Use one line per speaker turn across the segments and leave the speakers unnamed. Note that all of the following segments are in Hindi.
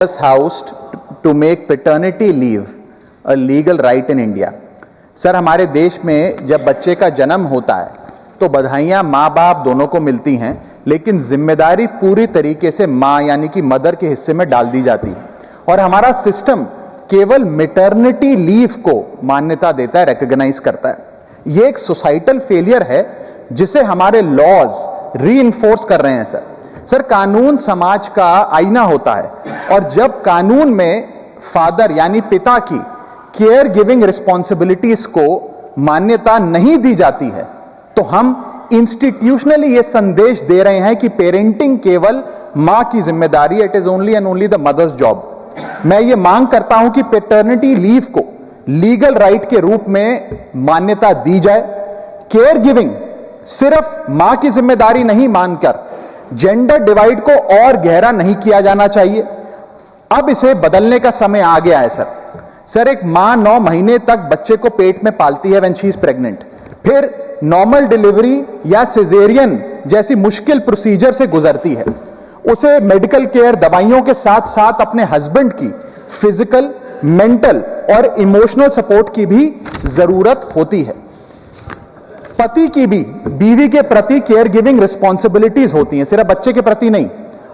House to make paternity leave a legal right in India। Sir, हमारे देश में जब बच्चे का जन्म होता है तो बधाइयां माँ बाप दोनों को मिलती हैं, लेकिन जिम्मेदारी पूरी तरीके से माँ यानी कि मदर के हिस्से में डाल दी जाती है और हमारा सिस्टम केवल मैटरनिटी लीव को मान्यता देता है, रिकॉग्नाइज करता है। यह एक सोसाइटल फेलियर है जिसे हमारे लॉज रीइंफोर्स कर रहे हैं। सर, कानून समाज का आईना होता है और जब कानून में फादर यानी पिता की केयर गिविंग रिस्पॉन्सिबिलिटीज को मान्यता नहीं दी जाती है तो हम इंस्टीट्यूशनली यह संदेश दे रहे हैं कि पेरेंटिंग केवल मां की जिम्मेदारी, it is only and only the mother's job. मैं ये मांग करता हूं कि पैटर्निटी लीव को लीगल राइट के रूप में मान्यता दी जाए। केयर गिविंग सिर्फ मां की जिम्मेदारी नहीं मानकर जेंडर डिवाइड को और गहरा नहीं किया जाना चाहिए। अब इसे बदलने का समय आ गया है। सर, एक मां 9 महीने तक बच्चे को पेट में पालती है व्हेन शी इज प्रेग्नेंट, फिर नॉर्मल डिलीवरी या सिजेरियन जैसी मुश्किल प्रोसीजर से गुजरती है। उसे मेडिकल केयर, दवाइयों के साथ साथ अपने हस्बैंड की फिजिकल, मेंटल और इमोशनल सपोर्ट की भी जरूरत होती है। पति की भी बीवी के प्रति केयर गिविंग रिस्पॉन्सिबिलिटीज होती हैं, सिर्फ बच्चे के प्रति नहीं।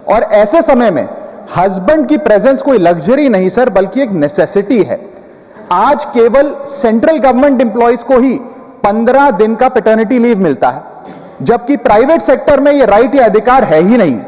और ऐसे समय में हस्बैंड की प्रेजेंस कोई लग्जरी नहीं सर, बल्कि एक नेसेसिटी है। आज केवल सेंट्रल गवर्नमेंट एम्प्लॉइज को ही 15 दिन का पैटर्निटी लीव मिलता है, जबकि प्राइवेट सेक्टर में यह राइट या अधिकार है ही नहीं।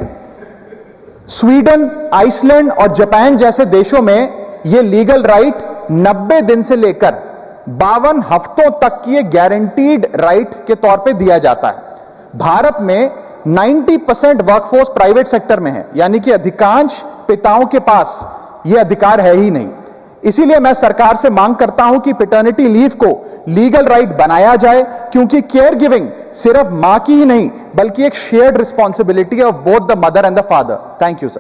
स्वीडन, आइसलैंड और जापान जैसे देशों में यह लीगल राइट 90 दिन से लेकर 52 हफ्तों तक की एक गारंटीड राइट के तौर पे दिया जाता है। भारत में 90% वर्कफोर्स प्राइवेट सेक्टर में है, यानी कि अधिकांश पिताओं के पास यह अधिकार है ही नहीं। इसीलिए मैं सरकार से मांग करता हूं कि पैटर्निटी लीव को लीगल राइट बनाया जाए, क्योंकि केयर गिविंग सिर्फ मां की ही नहीं बल्कि एक shared responsibility of both the mother and the father. Thank you sir.